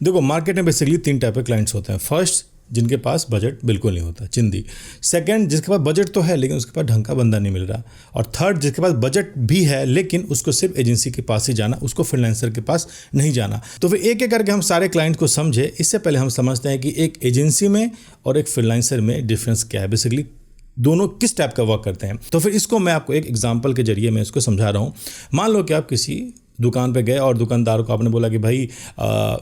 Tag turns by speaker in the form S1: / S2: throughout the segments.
S1: देखो मार्केट में basically 3 type के क्लाइंट्स होते हैं। फर्स्ट, जिनके पास बजट बिल्कुल नहीं होता, चिंदी। सेकंड, जिसके पास बजट तो है लेकिन उसके पास ढंग का बंदा नहीं मिल रहा। और थर्ड, जिसके पास बजट भी है लेकिन उसको सिर्फ एजेंसी के पास ही जाना, उसको फ्रीलांसर के पास नहीं जाना। तो फिर एक एक करके हम सारे क्लाइंट को समझे। इससे पहले हम समझते हैं कि एक एजेंसी में और एक फ्रीलांसर में डिफरेंस क्या है, बेसिकली दोनों किस टाइप का वर्क करते हैं। तो फिर इसको मैं आपको एक एग्जांपल के जरिए मैं इसको समझा रहा हूँ। मान लो कि आप किसी दुकान पे गए और दुकानदार को आपने बोला कि भाई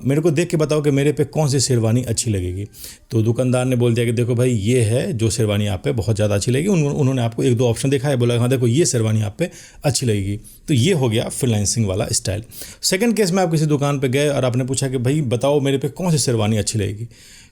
S1: मेरे को देख के बताओ कि मेरे पे कौन सी शेरवानी अच्छी लगेगी। तो दुकानदार ने बोल दिया कि देखो भाई ये है जो शेरवानी आप पे बहुत ज़्यादा अच्छी लगेगी। उन्होंने आपको 1-2 ऑप्शन दिखाया, बोला हाँ देखो ये शेरवानी आप पे अच्छी लगेगी। तो ये हो गया फ्रीलांसिंग वाला स्टाइल। सेकंड केस में आप किसी दुकान पे गए और आपने पूछा कि भाई बताओ मेरे पे कौन सी शेरवानी अच्छी लगेगी।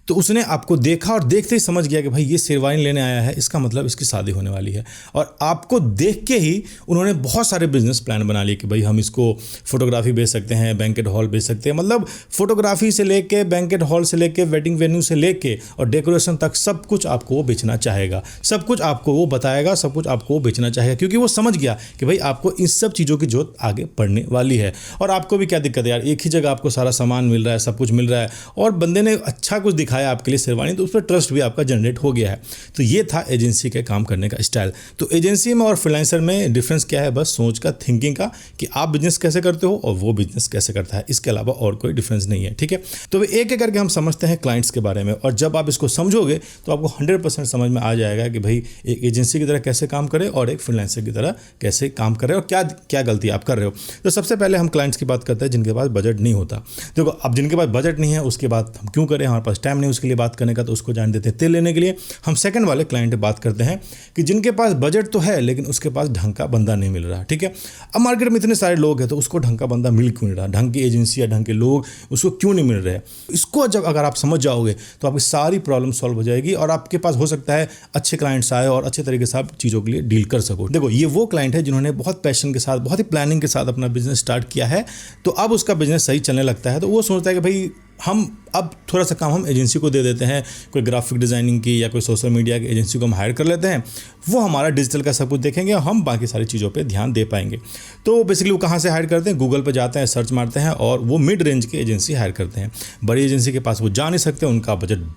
S1: तो उसने आपको देखा और देखते ही समझ गया कि भाई ये शेरवानी लेने आया है, इसका मतलब इसकी शादी होने वाली है। और आपको देख के ही उन्होंने बहुत सारे बिजनेस प्लान बना लिए कि भाई हम इसको फोटोग्राफी बेच सकते हैं, बैंकेट हॉल बेच सकते हैं। मतलब फोटोग्राफी से लेके बैंकेट हॉल से लेके वेडिंग वेन्यू से लेके और डेकोरेशन तक सब कुछ आपको वो बेचना चाहेगा, सब कुछ आपको वो बताएगा, सब कुछ आपको वो बेचना चाहेगा, क्योंकि वो समझ गया कि भाई आपको इन सब चीज़ों की जरूरत आगे पड़ने वाली है। और आपको भी क्या दिक्कत है यार, एक ही जगह आपको सारा सामान मिल रहा है, सब कुछ मिल रहा है और बंदे ने अच्छा कुछ दिखाया आपके लिए शेरवानी, तो उस पर ट्रस्ट भी आपका जनरेट हो गया है। तो ये था एजेंसी के काम करने का स्टाइल। तो एजेंसी में और फ्रीलांसर में डिफरेंस क्या है, बस सोच का, थिंकिंग का, कि आप बिजनेस कैसे करते हो और वो बिजनेस कैसे करता है। इसके अलावा और कोई डिफरेंस नहीं है, ठीक है। तो एक एक करके हम समझते हैं क्लाइंट्स के बारे में, और जब आप इसको समझोगे तो आपको 100% समझ में आ जाएगा कि भाई एक एजेंसी की तरह कैसे काम करे और एक फ्रीलांसर की तरह कैसे काम करे और क्या क्या गलती आप कर रहे हो। तो सबसे पहले हम क्लाइंट्स की बात करते हैं जिनके पास बजट नहीं होता। देखो अब जिनके पास बजट नहीं है उसके बाद हम क्यों करें, हमारे पास टाइम नहीं उसके लिए बात करने का, तो उसको जान देते हैं तेल लेने के लिए। हम सेकंड वाले क्लाइंट बात करते हैं कि जिनके पास बजट तो है लेकिन उसके पास ढंग का बंदा नहीं मिल रहा, ठीक है। अब मार्केट में इतने सारे लोग हैं तो उसको ढंग का बंदा मिल क्यों नहीं रहा, ढंग की एजेंसी या ढंग के लोग उसको क्यों नहीं मिल रहे। इसको जब अगर आप समझ जाओगे तो आपकी सारी प्रॉब्लम सॉल्व हो जाएगी और आपके पास हो सकता है अच्छे क्लाइंट्स आए और अच्छे तरीके से आप चीज़ों के लिए डील कर सको। देखो ये वो क्लाइंट है जिन्होंने बहुत पैशन के साथ, बहुत ही प्लानिंग के साथ अपना बिजनेस स्टार्ट किया है, तो अब उसका बिजनेस सही चलने लगता है तो वो सोचता है कि भाई हम अब थोड़ा सा काम हम एजेंसी को दे देते हैं, कोई ग्राफिक डिज़ाइनिंग की या कोई सोशल मीडिया की एजेंसी को हम हायर कर लेते हैं, वो हमारा डिजिटल का सब कुछ देखेंगे और हम बाकी सारी चीज़ों पे ध्यान दे पाएंगे। तो बेसिकली वो कहाँ से हायर करते हैं, गूगल पे जाते हैं, सर्च मारते हैं और वो मिड रेंज की एजेंसी हायर करते हैं। बड़ी एजेंसी के पास वो जा नहीं सकते, उनका बजट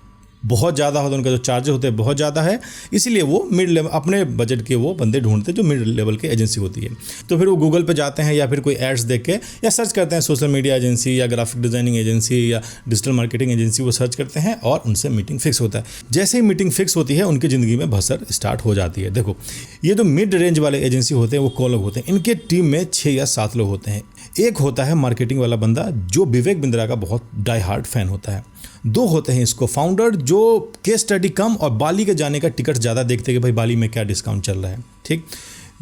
S1: बहुत ज़्यादा होता है, उनका जो चार्जेस होते हैं बहुत ज़्यादा है, इसीलिए वो मिड लेवल अपने बजट के वो बंदे ढूंढते हैं जो मिड लेवल की एजेंसी होती है। तो फिर वो गूगल पे जाते हैं या फिर कोई एड्स देख के या सर्च करते हैं सोशल मीडिया एजेंसी या ग्राफिक डिज़ाइनिंग एजेंसी या डिजिटल मार्केटिंग एजेंसी, वो सर्च करते हैं और उनसे मीटिंग फिक्स होता है। जैसे ही मीटिंग फिक्स होती है उनकी ज़िंदगी में भसर स्टार्ट हो जाती है। देखो ये जो मिड रेंज वाले एजेंसी होते हैं वो कौन लोग होते हैं, इनके टीम में 6 या 7 लोग होते हैं। एक होता है मार्केटिंग वाला बंदा जो विवेक बिंद्रा का बहुत डाई हार्ड फैन होता है। 2 होते हैं इसको फाउंडर जो केस स्टडी कम और बाली के जाने का टिकट ज़्यादा देखते हैं कि भाई बाली में क्या डिस्काउंट चल रहा है, ठीक।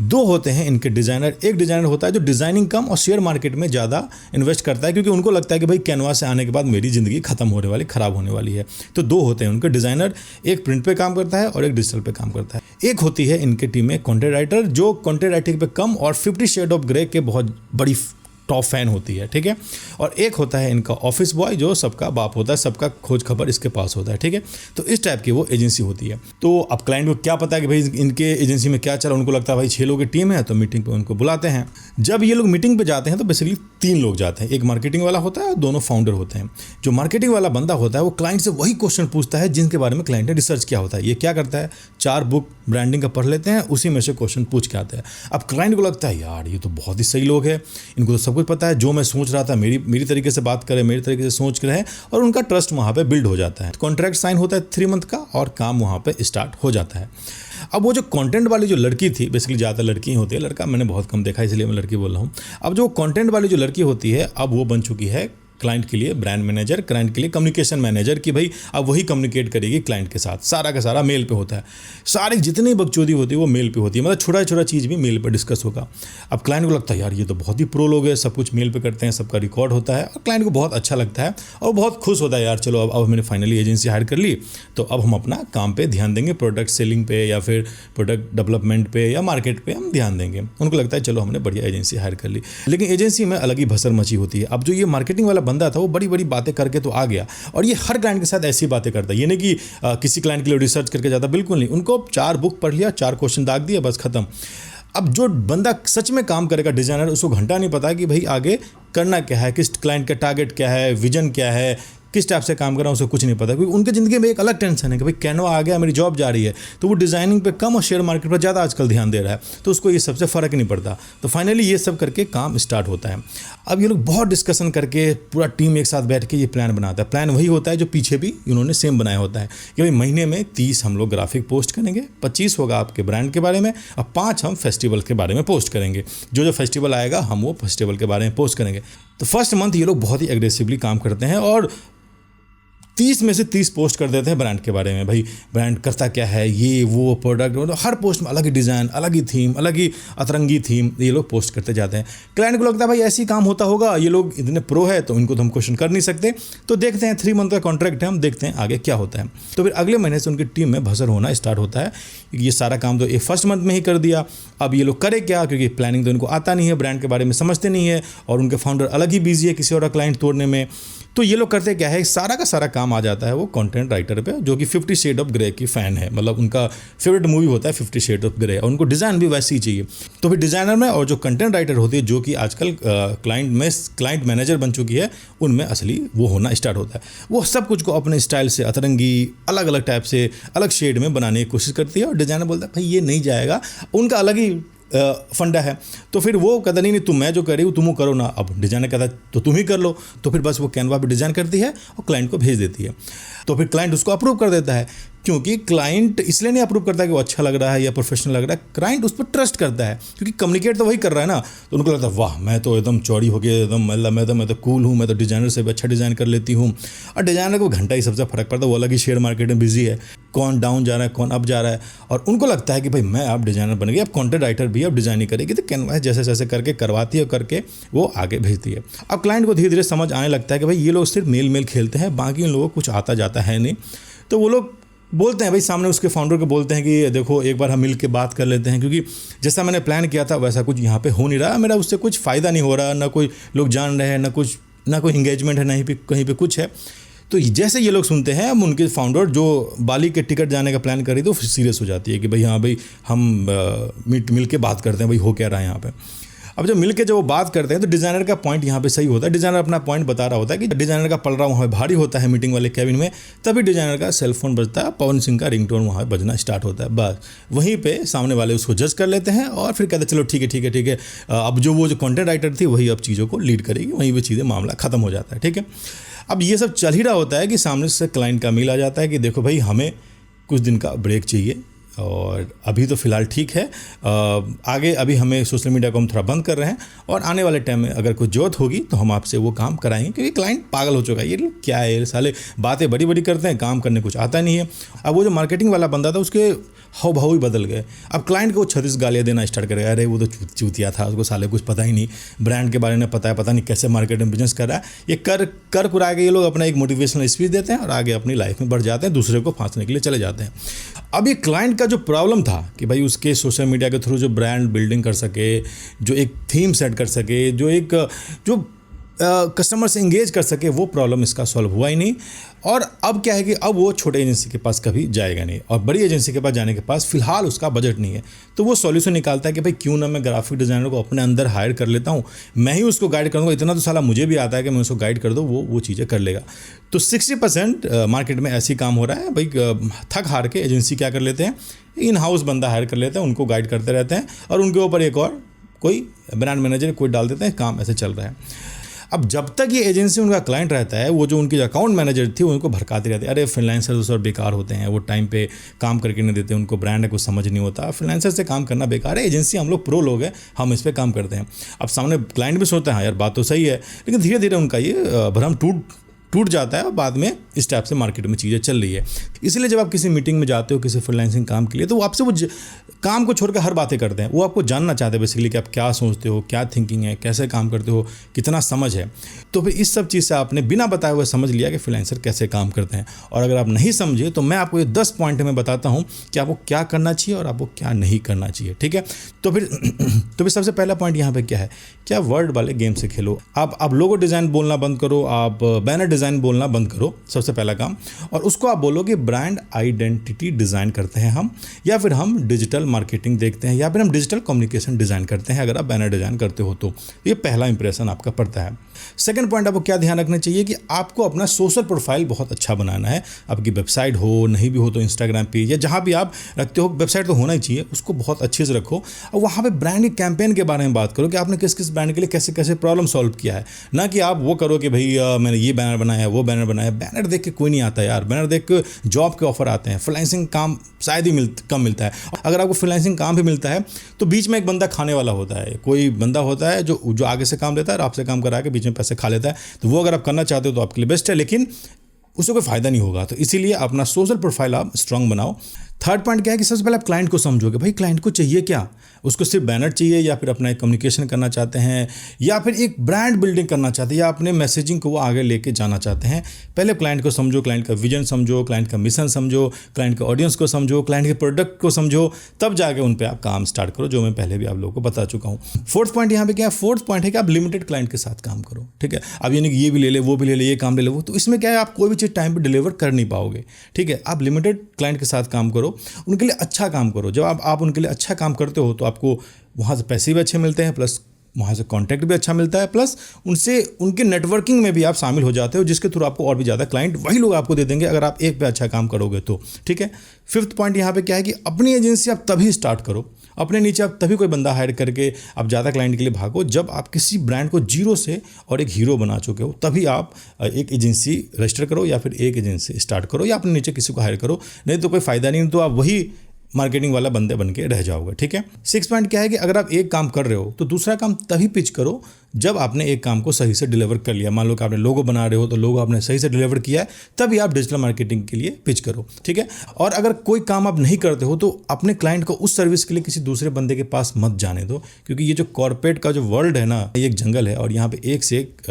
S1: 2 होते हैं इनके डिज़ाइनर। एक डिज़ाइनर होता है जो डिज़ाइनिंग कम और शेयर मार्केट में ज़्यादा इन्वेस्ट करता है क्योंकि उनको लगता है कि भाई कैनवा से आने के बाद मेरी ज़िंदगी खत्म होने वाली, ख़राब होने वाली है। तो 2 होते हैं उनके डिज़ाइनर, एक प्रिंट पे काम करता है और एक डिजिटल पे काम करता है। एक होती है इनके टीम में कंटेंट राइटर जो कंटेंट राइटिंग पे कम और 50 शेड ऑफ ग्रे के बहुत बड़ी टॉप फैन होती है, ठीक है। और एक होता है इनका ऑफिस बॉय जो सबका बाप होता है, सबका खोज खबर इसके पास होता है, ठीक है। तो इस टाइप की वो एजेंसी होती है। तो अब क्लाइंट को क्या पता है कि भाई इनके एजेंसी में क्या चला, उनको लगता है भाई 6 लोगों की टीम है तो मीटिंग पे उनको बुलाते हैं। जब ये लोग मीटिंग पे जाते हैं तो बेसिकली 3 लोग जाते हैं, एक मार्केटिंग वाला होता है और दोनों फाउंडर होते हैं। जो मार्केटिंग वाला बंदा होता है वो क्लाइंट से वही क्वेश्चन पूछता है जिनके बारे में क्लाइंट ने रिसर्च किया होता है। ये क्या करता है, 4 बुक ब्रांडिंग का पढ़ लेते हैं, उसी में से क्वेश्चन पूछ के आते हैं। अब क्लाइंट को लगता है यार ये तो बहुत ही सही लोग हैं, इनको तो सब कुछ पता है, जो मैं सोच रहा था मेरी तरीके से बात करें, मेरी तरीके से सोच के रहे, और उनका ट्रस्ट वहाँ पे बिल्ड हो जाता है। कॉन्ट्रैक्ट साइन होता है 3 मंथ का और काम वहाँ पे स्टार्ट हो जाता है। अब वो जो कंटेंट वाली जो लड़की थी, बेसिकली ज़्यादा लड़की ही होती है, लड़का मैंने बहुत कम देखा इसलिए मैं लड़की बोल रहा हूँ। अब जो कंटेंट वाली जो लड़की होती है अब वो बन चुकी है क्लाइंट के लिए ब्रांड मैनेजर, क्लाइंट के लिए कम्युनिकेशन मैनेजर, कि भाई अब वही कम्युनिकेट करेगी क्लाइंट के साथ। सारा का सारा मेल पे होता है, सारी जितनी बकचोदी होती है वो मेल पे होती है, मतलब छोटा छोटा चीज़ भी मेल पे डिस्कस होगा। अब क्लाइंट को लगता है यार ये तो बहुत ही प्रो लोग हैं, सब कुछ मेल पे करते हैं, सबका रिकॉर्ड होता है, और क्लाइंट को बहुत अच्छा लगता है और बहुत खुश होता है यार चलो अब मैंने फाइनली एजेंसी हायर कर ली, तो अब हम अपना काम पे ध्यान देंगे, प्रोडक्ट सेलिंग पे या फिर प्रोडक्ट डेवलपमेंट पे या मार्केट पे हम ध्यान देंगे। उनको लगता है चलो हमने बढ़िया एजेंसी हायर कर ली। लेकिन एजेंसी में अलग ही भसर मची होती है। अब जो ये मार्केटिंग वाला बंदा था वो बड़ी बड़ी बातें करके तो आ गया, और ये हर क्लाइंट के साथ ऐसी बातें करता है। ये नहीं कि किसी क्लाइंट के लिए रिसर्च करके जाता, बिल्कुल नहीं। उनको 4 बुक पढ़ लिया, 4 क्वेश्चन दाग दिया, बस खत्म। अब जो बंदा सच में काम करेगा डिजाइनर, उसको घंटा नहीं पता कि भाई आगे करना क्या है, किस क्लाइंट का टारगेट क्या है, विजन क्या है, किस टाइप से काम कर रहा हूँ, उसे कुछ नहीं पता, क्योंकि उनकी ज़िंदगी में एक अलग टेंशन है कि भाई कैनवा आ गया, मेरी जॉब जा रही है, तो वो डिज़ाइनिंग पे कम और शेयर मार्केट पर ज़्यादा आजकल ध्यान दे रहा है, तो उसको ये सबसे फ़र्क नहीं पड़ता। तो फाइनली ये सब करके काम स्टार्ट होता है। अब ये लोग बहुत डिस्कशन करके पूरा टीम एक साथ बैठ के ये प्लान बनाता है। प्लान वही होता है जो पीछे भी इन्होंने सेम बनाया होता है कि भाई महीने में 30 हम लोग ग्राफिक पोस्ट करेंगे, 25 होगा आपके ब्रांड के बारे में, और 5 हम फेस्टिवल के बारे में पोस्ट करेंगे। जो फेस्टिवल आएगा हम वो फेस्टिवल के बारे में पोस्ट करेंगे। तो फर्स्ट मंथ ये लोग बहुत ही एग्रेसिवली काम करते हैं और 30 में से 30 पोस्ट कर देते हैं ब्रांड के बारे में। भाई ब्रांड करता क्या है, ये वो प्रोडक्ट, मतलब हर पोस्ट में अलग ही डिज़ाइन, अलग ही थीम, अलग ही अतरंगी थीम ये लोग पोस्ट करते जाते हैं। क्लाइंट को लगता है भाई ऐसे ही काम होता होगा, ये लोग इतने प्रो है तो इनको तो हम क्वेश्चन कर नहीं सकते। तो देखते हैं 3 मंथ का कॉन्ट्रैक्ट है, हम देखते हैं आगे क्या होता है। तो फिर अगले महीने से उनकी टीम में भसर होना स्टार्ट होता है। ये सारा काम तो ये फर्स्ट मंथ में ही कर दिया। अब ये लोग करे क्या, क्योंकि प्लानिंग तो इनको आता नहीं है, ब्रांड के बारे में समझते नहीं है, और उनके फाउंडर अलग ही बिजी है किसी और क्लाइंट तोड़ने में। तो ये लोग करते क्या है, सारा का सारा काम आ जाता है वो कंटेंट राइटर पे, जो कि 50 शेड ऑफ ग्रे की फ़ैन है। मतलब उनका फेवरेट मूवी होता है 50 शेड ऑफ ग्रे, और उनको डिज़ाइन भी वैसी ही चाहिए। तो फिर डिज़ाइनर में और जो कंटेंट राइटर होती है, जो कि आजकल क्लाइंट मैनेजर बन चुकी है, उनमें असली वो होना स्टार्ट होता है। वो सब कुछ को अपने स्टाइल से अतरंगी अलग अलग टाइप से अलग शेड में बनाने की कोशिश करती है, और डिज़ाइनर बोलता है भाई ये नहीं जाएगा, उनका अलग ही फंडा है। तो फिर वो कहता नहीं तुम, मैं जो कर रही हूँ तुम वो करो ना। अब डिज़ाइनर कहता है तो तुम ही कर लो। तो फिर बस वो कैनवा पे डिज़ाइन करती है और क्लाइंट को भेज देती है। तो फिर क्लाइंट उसको अप्रूव कर देता है, क्योंकि क्लाइंट इसलिए नहीं अप्रूव करता कि वो अच्छा लग रहा है या प्रोफेशनल लग रहा है, क्लाइंट उस पर ट्रस्ट करता है, क्योंकि कम्युनिकेट तो वही कर रहा है ना। तो उनको लगता है वाह मैं तो एकदम चौड़ी हो गया, एकदम मतलब मैं तो कूल हूँ, मैं तो डिज़ाइनर से भी अच्छा डिज़ाइन कर लेती हूँ। और डिज़ाइनर को घंटा ही सबसे फ़र्क पड़ता है, वो अलग ही शेयर मार्केट में बिजी है, कौन डाउन जा रहा है कौन अप जा रहा है। और उनको लगता है कि भाई मैं अब डिज़ाइनर बन गई, अब कंटेंट राइटर भी अब डिज़ाइनिंग करेगी, तो कैनवा जैसे जैसे करके करवाती है, करके वो आगे भेजती है। अब क्लाइंट को धीरे धीरे समझ आने लगता है कि भाई ये लोग सिर्फ मेल खेलते हैं, बाकी इन लोगों को कुछ आता जाता है नहीं। तो वो लोग बोलते हैं भाई सामने उसके फाउंडर को बोलते हैं कि देखो एक बार हम मिल के बात कर लेते हैं, क्योंकि जैसा मैंने प्लान किया था वैसा कुछ यहाँ पे हो नहीं रहा, मेरा उससे कुछ फ़ायदा नहीं हो रहा, ना कोई लोग जान रहे हैं, ना कोई इंगेजमेंट है, नहीं कहीं पे कुछ है। तो जैसे ये लोग सुनते हैं, अब उनके फाउंडर जो बाली के टिकट जाने का प्लान करी तो सीरियस हो जाती है कि भाई हाँ भाई हम मिल के बात करते हैं भाई हो क्या रहा है यहाँ पे। अब जब मिल के जब वो बात करते हैं तो डिज़ाइनर का पॉइंट यहाँ पे सही होता है। डिज़ाइनर अपना पॉइंट बता रहा होता है कि डिज़ाइनर का पल रहा वहाँ भारी होता है मीटिंग वाले कैबिन में, तभी डिज़ाइनर का सेलफोन बजता है, पवन सिंह का रिंगटोन वहाँ बजना स्टार्ट होता है। बस वहीं पे सामने वाले उसको जज कर लेते हैं और फिर कहते हैं चलो ठीक है। अब वो जो कंटेंट राइटर थी वही अब चीज़ों को लीड करेगी, वहीं पर चीज़ें मामला ख़त्म हो जाता है। ठीक है, अब ये सब चल ही रहा होता है कि सामने से क्लाइंट का मेल आ जाता है कि देखो भाई हमें कुछ दिन का ब्रेक चाहिए, और अभी तो फ़िलहाल ठीक है, आगे अभी हमें सोशल मीडिया को हम थोड़ा बंद कर रहे हैं, और आने वाले टाइम में अगर कोई ज़रूरत होगी तो हम आपसे वो काम कराएंगे, क्योंकि क्लाइंट पागल हो चुका है। ये लोग क्या है साले, बातें बड़ी बड़ी करते हैं, काम करने कुछ आता नहीं है। अब वो जो मार्केटिंग वाला बंदा था उसके हाव भाव ही बदल गए। अब क्लाइंट को 36 गालियाँ देना स्टार्ट करेगा, अरे वो तो चूतिया था, उसको साले कुछ पता ही नहीं, ब्रांड के बारे में पता नहीं कैसे मार्केट में बिजनेस कर रहा है। ये कर कुरा के ये लोग अपना एक मोटिवेशनल स्पीच देते हैं और आगे अपनी लाइफ में बढ़ जाते हैं, दूसरे को फांसने के लिए चले जाते हैं। अब ये क्लाइंट का जो प्रॉब्लम था कि भाई उसके सोशल मीडिया के थ्रू जो ब्रांड बिल्डिंग कर सके, जो एक थीम सेट कर सके, जो कस्टमर से इंगेज कर सके, वो प्रॉब्लम इसका सॉल्व हुआ ही नहीं। और अब क्या है कि अब वो छोटे एजेंसी के पास कभी जाएगा नहीं, और बड़ी एजेंसी के पास जाने के पास फ़िलहाल उसका बजट नहीं है। तो वो सॉल्यूशन निकालता है कि भाई क्यों ना मैं ग्राफिक डिज़ाइनर को अपने अंदर हायर कर लेता हूँ, मैं ही उसको गाइड करूँगा, इतना तो साला मुझे भी आता है कि मैं उसको गाइड कर दूँ, वो चीज़ें कर लेगा। तो 60% मार्केट में ऐसी काम हो रहा है भाई, थक हार के एजेंसी क्या कर लेते हैं, इन हाउस बंदा हायर कर लेते हैं, उनको गाइड करते रहते हैं, और उनके ऊपर एक और कोई ब्रांड मैनेजर कोई डाल देते हैं, काम ऐसे चल रहा है। अब जब तक ये एजेंसी उनका क्लाइंट रहता है, वो जो उनकी अकाउंट मैनेजर थी वो उनको भड़काते रहते हैं, अरे फ्रीलांसर तो बेकार होते हैं, वो टाइम पे काम करके नहीं देते, उनको ब्रांड है कुछ समझ नहीं होता, फ्रीलांसर से काम करना बेकार है, एजेंसी हम लोग प्रो लोग हैं, हम इस पर काम करते हैं। अब सामने क्लाइंट भी सोचता है हाँ यार बात तो सही है, लेकिन धीरे धीरे उनका ये भ्रम टूट जाता है, और बाद में इस टाइप से मार्केट में चीज़ें चल रही है। इसलिए जब आप किसी मीटिंग में जाते हो किसी फ्रीलांसिंग काम के लिए, तो वो आपसे वो काम को छोड़कर हर बातें करते हैं, वो आपको जानना चाहते हैं बेसिकली कि आप क्या सोचते हो, क्या थिंकिंग है, कैसे काम करते हो, कितना समझ है। तो फिर इस सब चीज़ से आपने बिना बताए हुए समझ लिया कि फ्रीलांसर कैसे काम करते हैं। और अगर आप नहीं समझे तो मैं आपको ये 10 पॉइंट में बताता हूँ कि आपको क्या करना चाहिए और आपको क्या नहीं करना चाहिए। ठीक है, तो फिर सबसे पहला पॉइंट यहाँ पे क्या है, क्या वर्ड वाले गेम से खेलो। आप लोगो डिज़ाइन बोलना बंद करो, आप बैनर डिज़ाइन बोलना बंद करो। सबसे सबसे पहला काम, और उसको आप बोलोगे ब्रांड आइडेंटिटी डिज़ाइन करते हैं हम, या फिर हम डिजिटल मार्केटिंग देखते हैं, या फिर हम डिजिटल कम्युनिकेशन डिज़ाइन करते हैं अगर आप बैनर डिज़ाइन करते हो तो। ये पहला इंप्रेशन आपका पड़ता है। सेकंड पॉइंट आपको क्या ध्यान रखना चाहिए कि आपको अपना सोशल प्रोफाइल बहुत अच्छा बनाना है। आपकी वेबसाइट हो, नहीं भी हो तो इंस्टाग्राम पेज या जहाँ भी आप रखते हो, वेबसाइट तो होना ही चाहिए, उसको बहुत अच्छे से रखो और वहाँ पे ब्रांडिंग कैंपेन के बारे में बात करो कि आपने किस किस ब्रांड के लिए कैसे कैसे प्रॉब्लम सॉल्व किया है। ना कि आप वो करो कि भाई मैंने ये बैनर बनाया, वो बैनर बनाया। बैनर देख के कोई नहीं आता यार, बैनर देख के जॉब के ऑफर आते हैं, फ्रीलांसिंग काम शायद ही कम मिलता है। अगर आपको फ्रीलांसिंग काम भी मिलता है तो बीच में एक बंदा खाने वाला होता है, कोई बंदा होता है जो आगे से काम लेता है और आपसे काम करा के बीच में पैसे खा लेता है। तो वो अगर आप करना चाहते हो तो आपके लिए बेस्ट है, लेकिन उससे कोई फ़ायदा नहीं होगा। तो इसीलिए अपना सोशल प्रोफाइल आप स्ट्रांग बनाओ। थर्ड पॉइंट क्या है कि सबसे पहले आप क्लाइंट को समझोगे, भाई क्लाइंट को चाहिए क्या, उसको सिर्फ बैनर चाहिए या फिर अपना एक कम्युनिकेशन करना चाहते हैं या फिर एक ब्रांड बिल्डिंग करना चाहते हैं या अपने मैसेजिंग को वो आगे लेके जाना चाहते हैं। पहले क्लाइंट को समझो, क्लाइंट का विजन समझो, क्लाइंट का मिशन समझो, क्लाइंट का ऑडियंस को समझो, क्लाइंट के प्रोडक्ट को समझो, तब जाके उन पर आप काम स्टार्ट करो, जो मैं पहले भी आप लोगों को बता चुका हूँ। फोर्थ पॉइंट यहाँ पे क्या है, फोर्थ पॉइंट है कि आप लिमिटेड क्लाइंट के साथ काम करो, ठीक है। अब यानी कि ये भी ले ले, वो भी ले ले, ये काम ले ले, वो, तो इसमें क्या है आप कोई भी चीज़ टाइम पर डिलीवर कर नहीं पाओगे, ठीक है। आप लिमिटेड क्लाइंट के साथ काम करो, उनके लिए अच्छा काम करो। जब आप उनके लिए अच्छा काम करते हो तो आपको वहाँ से पैसे भी अच्छे मिलते हैं, प्लस वहाँ से कॉन्टैक्ट भी अच्छा मिलता है, प्लस उनसे उनके नेटवर्किंग में भी आप शामिल हो जाते हो, जिसके थ्रू आपको और भी ज़्यादा क्लाइंट वही लोग आपको दे देंगे अगर आप एक पे अच्छा काम करोगे तो, ठीक है। फिफ्थ पॉइंट यहाँ पे क्या है कि अपनी एजेंसी आप तभी स्टार्ट करो, अपने नीचे आप तभी कोई बंदा हायर करके आप ज़्यादा क्लाइंट के लिए भागो जब आप किसी ब्रांड को जीरो से और एक हीरो बना चुके हो, तभी आप एक एजेंसी रजिस्टर करो या फिर एक एजेंसी स्टार्ट करो या अपने नीचे किसी को हायर करो। नहीं तो कोई फ़ायदा नहीं, तो आप वही मार्केटिंग वाला बंदे बन के रह जाओगे, ठीक है। सिक्स पॉइंट क्या है कि अगर आप एक काम कर रहे हो तो दूसरा काम तभी पिच करो जब आपने एक काम को सही से डिलीवर कर लिया। मान लो कि आपने लोगो बना रहे हो तो लोगो आपने सही से डिलीवर किया है, तभी आप डिजिटल मार्केटिंग के लिए पिच करो, ठीक है। और अगर कोई काम आप नहीं करते हो तो अपने क्लाइंट को उस सर्विस के लिए किसी दूसरे बंदे के पास मत जाने दो, क्योंकि ये जो कॉर्पोरेट का जो वर्ल्ड है ना, ये एक जंगल है और यहाँ पे एक से एक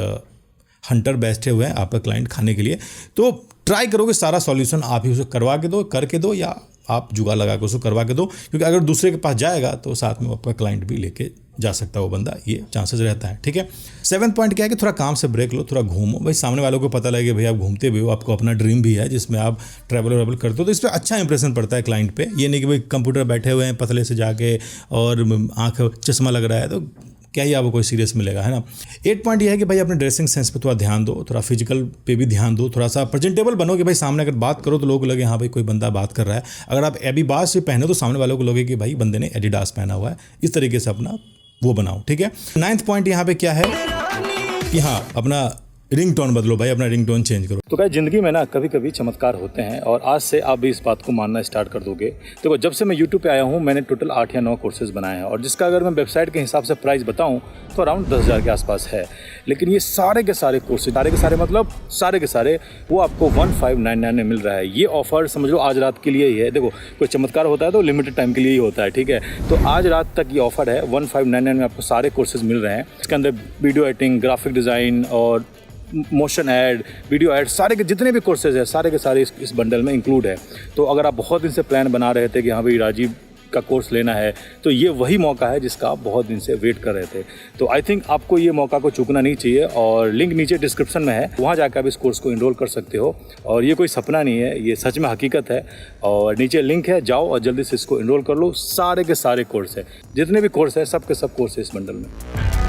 S1: हंटर बैठे हुए हैं आपका क्लाइंट खाने के लिए। तो ट्राई करो कि सारा सॉल्यूशन आप ही उसे करके दो या आप जुगाड़ लगा के उसको करवा के दो, क्योंकि अगर दूसरे के पास जाएगा तो साथ में आपका क्लाइंट भी लेके जा सकता है वो बंदा, ये चांसेस रहता है, ठीक है। सेवंथ पॉइंट क्या है कि थोड़ा काम से ब्रेक लो, थोड़ा घूमो। भाई सामने वालों को पता लगे भाई आप घूमते भी हो, आपको अपना ड्रीम भी है जिसमें आप ट्रैवल करते हो, तो इस पर अच्छा इंप्रेशन पड़ता है क्लाइंट पे। ये नहीं कि भाई कंप्यूटर बैठे हुए हैं पतले से जाके और आँख चश्मा लग रहा है तो क्या ही आपको कोई सीरियस मिलेगा, है ना। 8 पॉइंट ये है कि भाई अपने ड्रेसिंग सेंस पे थोड़ा ध्यान दो, थोड़ा फिजिकल पे भी ध्यान दो, थोड़ा सा प्रेजेंटेबल बनो कि भाई सामने अगर बात करो तो लोगों को लगे हाँ भाई कोई बंदा बात कर रहा है। अगर आप एडिडास से पहने तो सामने वालों को लगे कि भाई बंदे ने एडिडास पहना हुआ है, इस तरीके से अपना वो बनाओ, ठीक है। 9th पॉइंट यहाँ पे क्या है कि हाँ अपना रिंग टोन बदलो, भाई अपना रिंग टोन चेंज करो।
S2: तो भाई ज़िंदगी में ना कभी कभी चमत्कार होते हैं और आज से आप भी इस बात को मानना स्टार्ट कर दोगे। देखो जब से मैं YouTube पे आया हूँ मैंने टोटल 8 या 9 कोर्सेज बनाए हैं और जिसका अगर मैं वेबसाइट के हिसाब से प्राइस बताऊँ तो अराउंड 10,000 के आसपास है। लेकिन ये सारे के सारे कोर्सेज सारे के सारे वो आपको 1599 में मिल रहा है। ये ऑफर समझ लो आज रात के लिए ही है। देखो कोई चमत्कार होता है तो लिमिटेड टाइम के लिए ही होता है, ठीक है। तो आज रात तक ये ऑफर है, 1599 में आपको सारे कोर्सेज मिल रहे हैं। इसके अंदर वीडियो एडिटिंग, ग्राफिक डिज़ाइन और मोशन ऐड, वीडियो ऐड, सारे के जितने भी कोर्सेज हैं सारे के सारे इस बंडल में इंक्लूड है। तो अगर आप बहुत दिन से प्लान बना रहे थे कि हाँ भाई राजीव का कोर्स लेना है तो ये वही मौका है जिसका आप बहुत दिन से वेट कर रहे थे। तो आई थिंक आपको ये मौका को चूकना नहीं चाहिए और लिंक नीचे डिस्क्रिप्शन में है, वहाँ जाकर आप इस कोर्स को इनरोल कर सकते हो। और ये कोई सपना नहीं है, ये सच में हकीकत है। और नीचे लिंक है, जाओ और जल्दी से इसको इनरोल कर लो। सारे के सारे कोर्स है, जितने भी कोर्स है सब के सब कोर्स है इस बंडल में।